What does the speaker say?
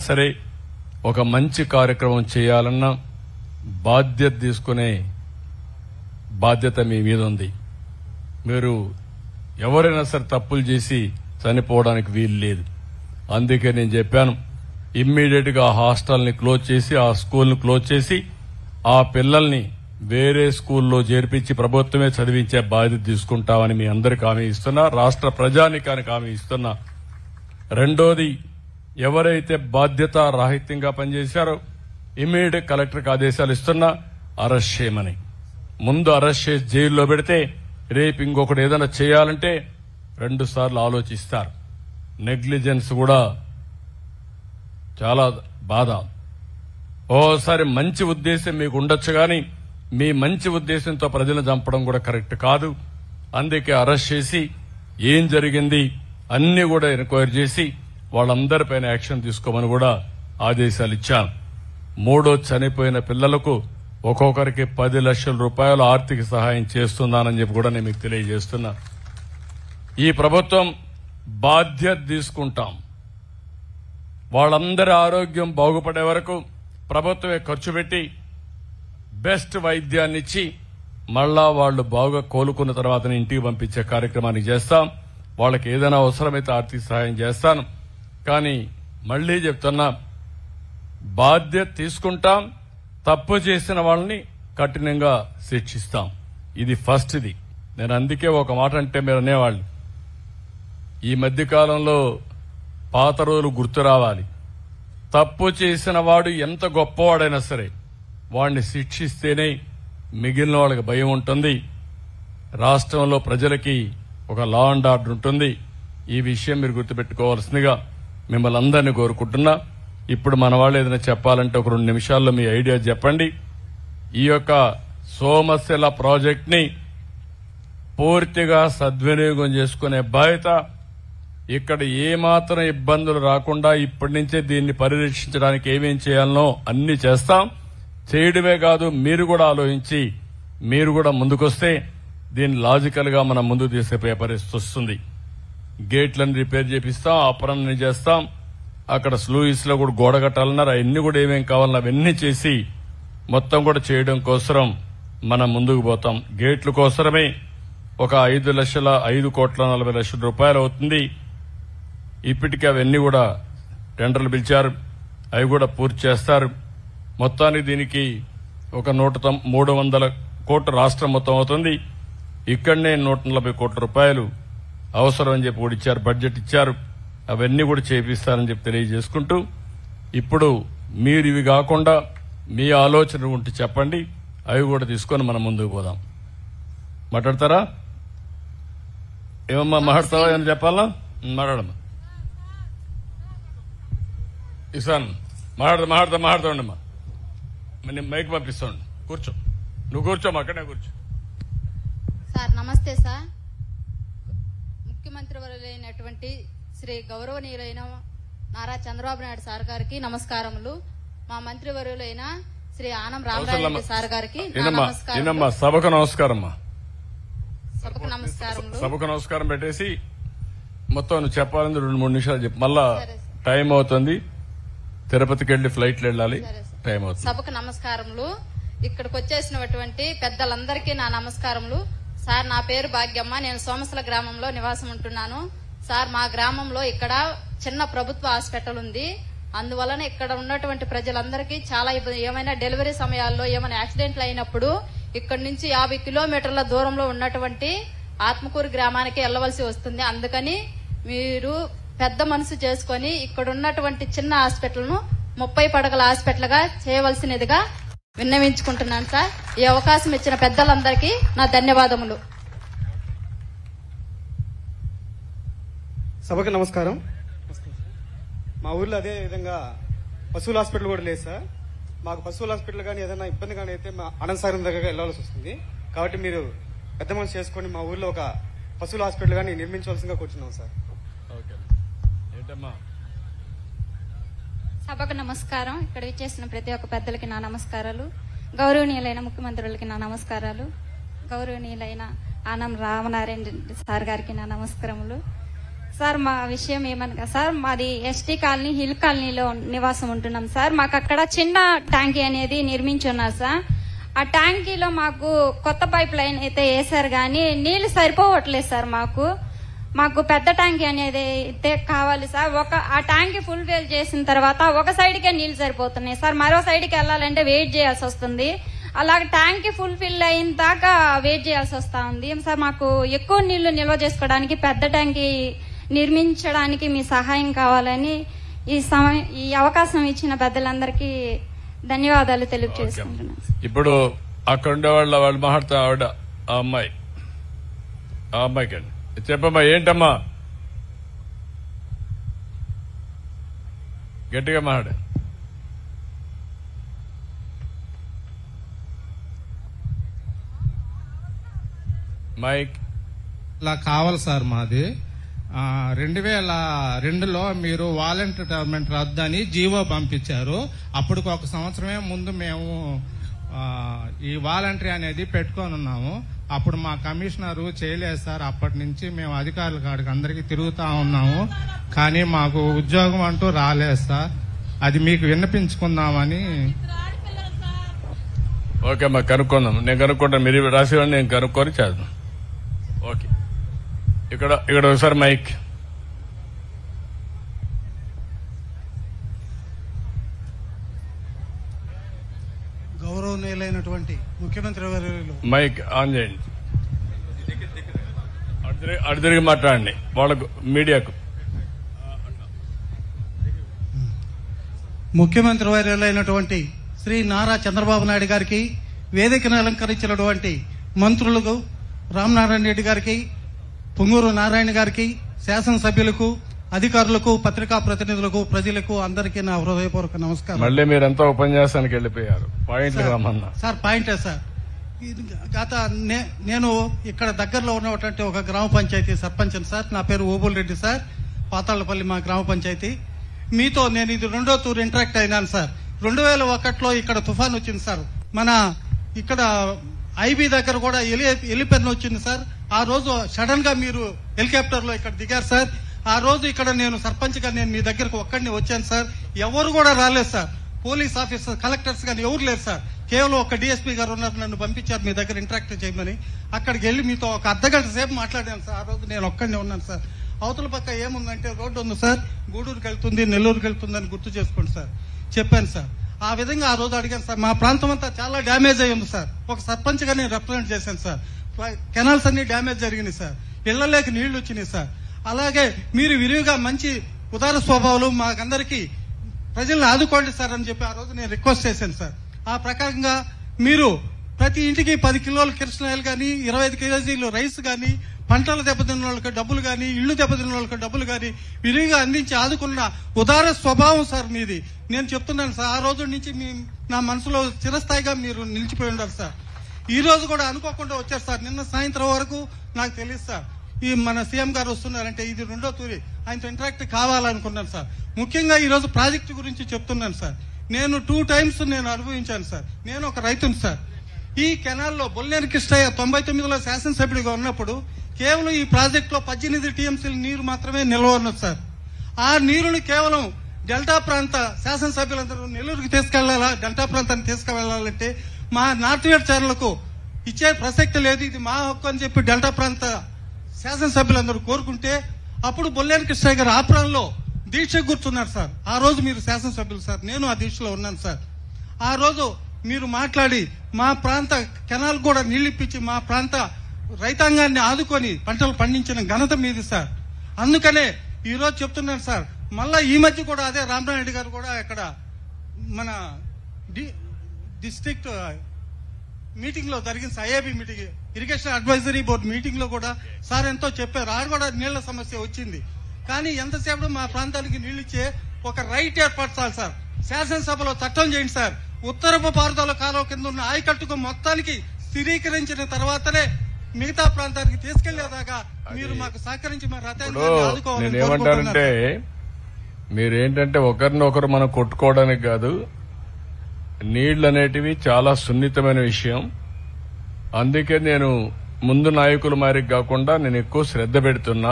సరే ఒక మంచి కార్యక్రమం చేయాలన్నా బాధ్యత తీసుకునే బాధ్యత మీ మీద ఉంది. మీరు ఎవరైనా సరే తప్పులు చేసి చనిపోవడానికి వీలు లేదు. అందుకే నేను చెప్పాను, ఇమ్మీడియట్ గా ఆ హాస్టల్ని క్లోజ్ చేసి, ఆ స్కూల్ని క్లోజ్ చేసి, ఆ పిల్లల్ని వేరే స్కూల్లో చేర్పించి ప్రభుత్వమే చదివించే బాధ్యత తీసుకుంటామని మీ అందరికి హామీ ఇస్తున్నా, రాష్ట్ర ప్రజానికానికి హామీ ఇస్తున్నా. రెండోది, ఎవరైతే బాధ్యత రాహిత్యంగా పనిచేశారో ఇమ్మీడియట్ కలెక్టర్కి ఆదేశాలు ఇస్తున్నా, అరెస్ట్ చేయమని. ముందు అరెస్ట్ చేసి జైల్లో పెడితే రేపు ఇంకొకటి ఏదైనా చేయాలంటే 2 సార్లు ఆలోచిస్తారు. నెగ్లిజెన్స్ కూడా చాలా బాధ. ఓసారి మంచి ఉద్దేశం మీకు ఉండొచ్చు కానీ మీ మంచి ఉద్దేశంతో ప్రజలను చంపడం కూడా కరెక్ట్ కాదు. అందుకే అరెస్ట్ చేసి ఏం జరిగింది అన్ని కూడా ఎంక్వైరీ చేసి వాళ్ళందరిపైన యాక్షన్ తీసుకోమని కూడా ఆదేశాలు ఇచ్చాను. 3 చనిపోయిన పిల్లలకు ఒక్కొక్కరికి 10 లక్షల రూపాయలు ఆర్థిక సహాయం చేస్తున్నానని చెప్పి కూడా నేను మీకు తెలియజేస్తున్నా. ఈ ప్రభుత్వం బాధ్యత తీసుకుంటాం. వాళ్ళందరి ఆరోగ్యం బాగుపడే వరకు ప్రభుత్వమే ఖర్చు పెట్టి బెస్ట్ వైద్యాన్ని ఇచ్చి మళ్లా వాళ్లు బాగా కోలుకున్న తర్వాత ఇంటికి పంపించే కార్యక్రమాన్ని చేస్తాం. వాళ్ళకి ఏదైనా అవసరమైతే ఆర్థిక సహాయం చేస్తాను. కానీ మళ్లీ చెప్తున్నా, బాధ్యత తీసుకుంటాం. తప్పు చేసిన వాళ్ళని కఠినంగా శిక్షిస్తాం. ఇది ఫస్ట్ది. నేను అందుకే ఒక మాట అంటే మీరు అనేవాళ్ళు, ఈ మధ్యకాలంలో పాత రోజులు గుర్తు రావాలి. తప్పు చేసిన వాడు ఎంత గొప్పవాడైనా సరే వాడిని శిక్షిస్తేనే మిగిలిన వాళ్ళకి భయం ఉంటుంది. రాష్ట్రంలో ప్రజలకి ఒక లా అండ్ ఆర్డర్ ఉంటుంది. ఈ విషయం మీరు గుర్తుపెట్టుకోవాల్సిందిగా మిమ్మల్ని అందరినీ కోరుకుంటున్నా. ఇప్పుడు మన వాళ్ళు ఏదైనా చెప్పాలంటే ఒక 2 నిమిషాల్లో మీ ఐడియా చెప్పండి. ఈ యొక్క సోమశిల ప్రాజెక్ట్ ని పూర్తిగా సద్వినియోగం చేసుకునే బాధ్యత, ఇక్కడ ఏమాత్రం ఇబ్బందులు రాకుండా ఇప్పటి నుంచే దీన్ని పరిరక్షించడానికి ఏమేం చేయాలనో అన్ని చేస్తాం. చేయడమే కాదు, మీరు కూడా ఆలోచించి మీరు కూడా ముందుకొస్తే దీన్ని లాజికల్ గా మనం ముందుకు తీసుకుపోయే పరిస్థితి వస్తుంది. గేట్లను రిపేర్ చేపిస్తాం, అపరాన్ని చేస్తాం. అక్కడ స్లూయిస్ లో కూడా గోడ కట్టాలన్నారు. అవన్నీ కూడా ఏమేం కావాలన్నా అవన్నీ చేసి మొత్తం కూడా చేయడం కోసం మనం ముందుకు పోతాం. గేట్ల కోసమే ఒక 5,40,00,000 రూపాయలు అవుతుంది. ఇప్పటికీ అవన్నీ కూడా టెండర్లు పిలిచారు, అవి కూడా పూర్తి చేస్తారు. మొత్తానికి దీనికి ఒక 300 కోట్ల రాష్ట్రం మొత్తం అవుతుంది. ఇక్కడనే 140 కోట్ల రూపాయలు అవసరం అని చెప్పి కూడా ఇచ్చారు, బడ్జెట్ ఇచ్చారు. అవన్నీ కూడా చేపిస్తారని చెప్పి తెలియజేసుకుంటూ, ఇప్పుడు మీరు ఇవి కాకుండా మీ ఆలోచన ఉంటే చెప్పండి, అవి కూడా తీసుకొని మనం ముందుకు పోదాం. మాట్లాడతారా? ఏమమ్మా మాట్లాడతావా? ఏమన్నా చెప్పాలా? మాట్లాడమ్మా. ఇసాన్ మాట్లాడుతూ ఉండమ్మా. నేను మైక్ పంపిస్తాను. కూర్చో, నువ్వు కూర్చోమ్మా, అక్కడే కూర్చో. సార్ నమస్తే సార్. ముఖ్యమంత్రి వర్యులైనటువంటి శ్రీ గౌరవనీయులైన నారా చంద్రబాబు నాయుడు సార్ గారికి నమస్కారములు. మా మంత్రివర్యులైన శ్రీ ఆనం రామరాజరెడ్డి సార్ గారికి నమస్కారం. సభకు నమస్కారమ్మా. సభకు నమస్కారములు. సభకు నమస్కారం పెట్టేసి మొత్తం నువ్వు చెప్పాలని 2-3 నిమిషాలు చెప్పు. మళ్ళా టైం అవుతుంది, తిరుపతికి వెళ్లి ఫ్లైట్ వెళ్ళాలి, టైం అవుతుంది. సభకు నమస్కారములు. ఇక్కడికి వచ్చేసినటువంటి పెద్దలందరికీ నా నమస్కారములు. సార్, నా పేరు భాగ్యమ్మ. నేను సోమశిల గ్రామంలో నివాసం ఉంటున్నాను. సార్, మా గ్రామంలో ఇక్కడ చిన్న ప్రభుత్వ హాస్పిటల్ ఉంది. అందువలన ఇక్కడ ఉన్నటువంటి ప్రజలందరికీ చాలా ఇబ్బంది. ఏమైనా డెలివరీ సమయాల్లో ఏమైనా యాక్సిడెంట్లు అయినప్పుడు ఇక్కడ నుంచి 50 కిలోమీటర్ల దూరంలో ఉన్నటువంటి ఆత్మకూరు గ్రామానికి వెళ్లవలసి వస్తుంది. అందుకని మీరు పెద్ద మనసు చేసుకుని ఇక్కడ ఉన్నటువంటి చిన్న హాస్పిటల్ ను 30 పడకల హాస్పిటల్ గా చేయవలసినదిగా విన్నవించుకుంటున్నాను సార్. ఈ అవకాశం ఇచ్చిన పెద్దలందరికీ నా ధన్యవాదములు. సభకు నమస్కారం. మా ఊర్లో అదే విధంగా పశువుల హాస్పిటల్ కూడా లేదు సార్. మాకు పశువుల హాస్పిటల్ కానీ ఏదైనా ఇబ్బంది కానీ అయితే మా అనంతసాగరం దగ్గర వెళ్లాల్సి వస్తుంది. కాబట్టి మీరు పెద్ద మనసు చేసుకుని మా ఊర్లో ఒక పశువుల హాస్పిటల్ కానీ నిర్మించవలసిందిగా కూర్చున్నాం సార్. సభకు నమస్కారం. ఇక్కడ విచ్చేసిన ప్రతి ఒక్క పెద్దలకి నా నమస్కారాలు. గౌరవనీయులైన ముఖ్యమంత్రులకి నా నమస్కారాలు. గౌరవనీయులైన ఆనం రామనారాయణ సార్ గారికి నా నమస్కారములు. సార్ మా విషయం ఏమనగా సార్ మాది ఎస్టీ కాలనీ హిల్ కాలనీలో నివాసం ఉంటున్నాం సార్. మాకు అక్కడ చిన్న ట్యాంకీ అనేది నిర్మించున్నారు సార్. ఆ ట్యాంకీలో మాకు కొత్త పైప్ లైన్ అయితే వేసారు కానీ నీళ్లు సరిపోవట్లేదు సార్. మాకు పెద్ద ట్యాంకీ అనేది అయితే కావాలి సార్. ఆ ట్యాంకీ ఫుల్ ఫిల్ చేసిన తర్వాత ఒక సైడ్కే నీళ్లు సరిపోతున్నాయి సార్. మరో సైడ్కి వెళ్ళాలంటే వెయిట్ చేయాల్సి వస్తుంది. అలాగే ట్యాంకీ ఫుల్ ఫిల్ అయిన దాకా వెయిట్ చేయాల్సి వస్తా ఉంది సార్. మాకు ఎక్కువ నీళ్లు నిల్వ చేసుకోవడానికి పెద్ద ట్యాంకీ నిర్మించడానికి మీ సహాయం కావాలని ఈ అవకాశం ఇచ్చిన పెద్దలందరికీ ధన్యవాదాలు తెలియజేసుకుంటున్నాను. ఇప్పుడు అక్కడ ఉండే వాళ్ళు మాట్లాడుతా ఆవిడ ఆ అమ్మాయికి అండి చెప్పమ్మా. ఏంటమ్మా గట్టిగా మాట్లాడ. మైక్ ఇలా కావాలి సార్. మాది 2002లో మీరు వాలంటీర్ రిటైర్మెంట్ రద్దు అని జీవో పంపించారు. అప్పటికి ఒక సంవత్సరమే ముందు మేము ఈ వాలంటరీ అనేది పెట్టుకొని ఉన్నాము. అప్పుడు మా కమిషనరు చేయలేదు సార్. అప్పటి నుంచి మేము అధికారుల కాడికి అందరికీ తిరుగుతా ఉన్నాము, కానీ మాకు ఉద్యోగం అంటూ రాలేదు సార్. అది మీకు విన్నపించుకుందామని. ఓకే అమ్మా, కనుక్కుందాం. నేను కనుక్కుంటాను, మీరు రాసేవాడిని నేను కనుక్కొని చేద్దాం. ఓకే, ఇక్కడ ఒకసారి మైక్. గౌరవనీయులైనటువంటి ముఖ్యమంత్రి వర్యులు మైక్ ఆన్ చేయండి. అటు తిరిగి మాట్లాడండి వాళ్ళకు, మీడియాకు. ముఖ్యమంత్రి వర్యులైనటువంటి శ్రీ నారా చంద్రబాబు నాయుడు గారికి, వేదికను అలంకరించినటువంటి మంత్రులకు రామనారాయణ రెడ్డి గారికి, పొంగూరు నారాయణ గారికి, శాసనసభ్యులకు, అధికారులకు, పత్రికా ప్రతినిధులకు, ప్రజలకు అందరికీ నా హృదయపూర్వక నమస్కారం. మళ్ళీ మీరంతా ఉపన్యాసానికి వెళ్ళిపోయారు. పాయింట్లు రమ్మన్నా సార్. పాయింటే సార్, నేను ఇక్కడ దగ్గరలో ఉన్నటువంటి ఒక గ్రామ పంచాయతీ సర్పంచ్ సార్. నా పేరు ఓబుల్ రెడ్డి సార్. పాతాళ్లపల్లి మా గ్రామ పంచాయతీ. మీతో నేను ఇది 2వ తూరు ఇంటరాక్ట్ అయినాను సార్. 2001లో ఇక్కడ తుఫాన్ వచ్చింది సార్. మన ఇక్కడ ఐబీ దగ్గర కూడా ఎలిపెన్ వచ్చింది సార్. ఆ రోజు సడన్ గా మీరు హెలికాప్టర్ లో ఇక్కడ దిగారు సార్. ఆ రోజు ఇక్కడ నేను సర్పంచ్ గా నేను మీ దగ్గరకు ఒక్కడిని వచ్చాను సార్. ఎవరు కూడా రాలేదు సార్. పోలీస్ ఆఫీసర్, కలెక్టర్స్ కానీ ఎవరు లేరు సార్. కేవలం ఒక డిఎస్పీ గారు ఉన్నారు, నన్ను పంపించారు మీ దగ్గర ఇంటరాక్ట్ చేయమని. అక్కడికి వెళ్లి మీతో ఒక అర్ధగంట సేపు మాట్లాడాను సార్. ఆ రోజు నేను ఒక్కడినే ఉన్నాను సార్. అవతల పక్క ఏముందంటే రోడ్డు ఉంది సార్, గూడూరుకి వెళ్తుంది, నెల్లూరుకి వెళ్తుందని గుర్తు చేసుకోండి సార్. చెప్పాను సార్. ఆ విధంగా ఆ రోజు అడిగాను సార్. మా ప్రాంతం అంతా చాలా డ్యామేజ్ అయ్యి ఉంది సార్. ఒక సర్పంచ్ గా నేను రిప్రజెంట్ చేశాను సార్. కెనాల్స్ అన్ని డ్యామేజ్ జరిగినాయి సార్. ఇళ్లలోకి నీళ్లు వచ్చినాయి సార్. అలాగే మీరు విరివిగా మంచి ఉదార స్వభావాలు మాకందరికీ ప్రజల్ని ఆదుకోండి సార్ అని చెప్పి ఆ రోజు నేను రిక్వెస్ట్ చేశాను సార్. ఆ ప్రకారంగా మీరు ప్రతి ఇంటికి 10 కిలోల కిరసనాయిలు కానీ, 25 కేజీలు రైస్ కానీ, పంటలు దెబ్బతిన్న వాళ్ళకి డబ్బులు కానీ, ఇళ్లు దెబ్బతిన్న వాళ్ళకి డబ్బులు కానీ విరివిగా అందించి ఆదుకున్న ఉదార స్వభావం సార్ మీది. నేను చెప్తున్నాను సార్. ఆ రోజు నుంచి నా మనసులో చిరస్థాయిగా మీరు నిలిచిపోయి ఉండాలి సార్. ఈ రోజు కూడా అనుకోకుండా వచ్చారు సార్. నిన్న సాయంత్రం వరకు నాకు తెలియదు సార్ ఈ మన సీఎం గారు వస్తున్నారంటే ఇది 2వ తూరి ఆయనతో ఇంటరాక్ట్ కావాలనుకున్నాను సార్. ముఖ్యంగా ఈ రోజు ప్రాజెక్టు గురించి చెప్తున్నాను సార్. నేను 2 టైమ్స్ నేను అనుభవించాను సార్. నేను ఒక రైతును సార్. ఈ కెనాల్లో బొల్లేరు కృష్ణయ్య 99లో శాసనసభ్యుడిగా ఉన్నప్పుడు కేవలం ఈ ప్రాజెక్టులో 18 టీఎంసీల నీరు మాత్రమే నిల్వ ఉన్నది సార్. ఆ నీరుని కేవలం డెల్టా ప్రాంత శాసనసభ్యులందరూ నెల్లూరుకి తీసుకెళ్లాలా, డెల్టా ప్రాంతాన్ని తీసుకువెళ్లాలంటే మా నార్త్ వెస్ట్ ఛానల్కు ఇచ్చే ప్రసక్తి లేదు, ఇది మా హక్కు అని చెప్పి డెల్టా ప్రాంత శాసనసభ్యులందరూ కోరుకుంటే అప్పుడు బొల్లేరు కృష్ణయ్య గారు ఆప్రాన్లో దీక్ష కూర్చున్నారు సార్. ఆ రోజు మీరు శాసనసభ్యులు సార్. నేను ఆ దీక్షలో ఉన్నాను సార్. ఆ రోజు మీరు మాట్లాడి మా ప్రాంత కెనాల్ కూడా నీళ్లిప్పించి మా ప్రాంత రైతాంగాన్ని ఆదుకొని పంటలు పండించిన ఘనత మీది సార్. అందుకనే ఈ రోజు చెప్తున్నాను సార్. మళ్ళా ఈ మధ్య కూడా అదే రామనారాయణ రెడ్డి గారు కూడా ఇక్కడ మన డిస్ట్రిక్ట్ మీటింగ్ లో జరిగిన IAB meeting, irrigation advisory board meeting లో కూడా సార్ ఎంతో చెప్పారు. ఆడ కూడా నీళ్ల సమస్య వచ్చింది. కానీ ఎంతసేపు మా ప్రాంతానికి నీళ్లు ఇచ్చే ఒక రైట్ ఏర్పరచాలి సార్. శాసనసభలో చట్టం చేయండి సార్. ఉత్తరపు పారుదల కాలువ కింద ఉన్న ఆయకట్టుకు మొత్తానికి స్థిరీకరించిన తర్వాతనే మిగతా ప్రాంతానికి తీసుకెళ్లేదాకా మీరు మాకు సహకరించి మా రథాన్ని ఆదుకోవాలని నేనేమంటానంటే, మీరేంటంటే ఒకరినొకరు మనం కొట్టుకోవడానికి కాదు, నీళ్లు అనేటివి చాలా సున్నితమైన విషయం. అందుకే నేను ముందు నాయకుల మారికి కాకుండా నేను ఎక్కువ శ్రద్ధ పెడుతున్నా.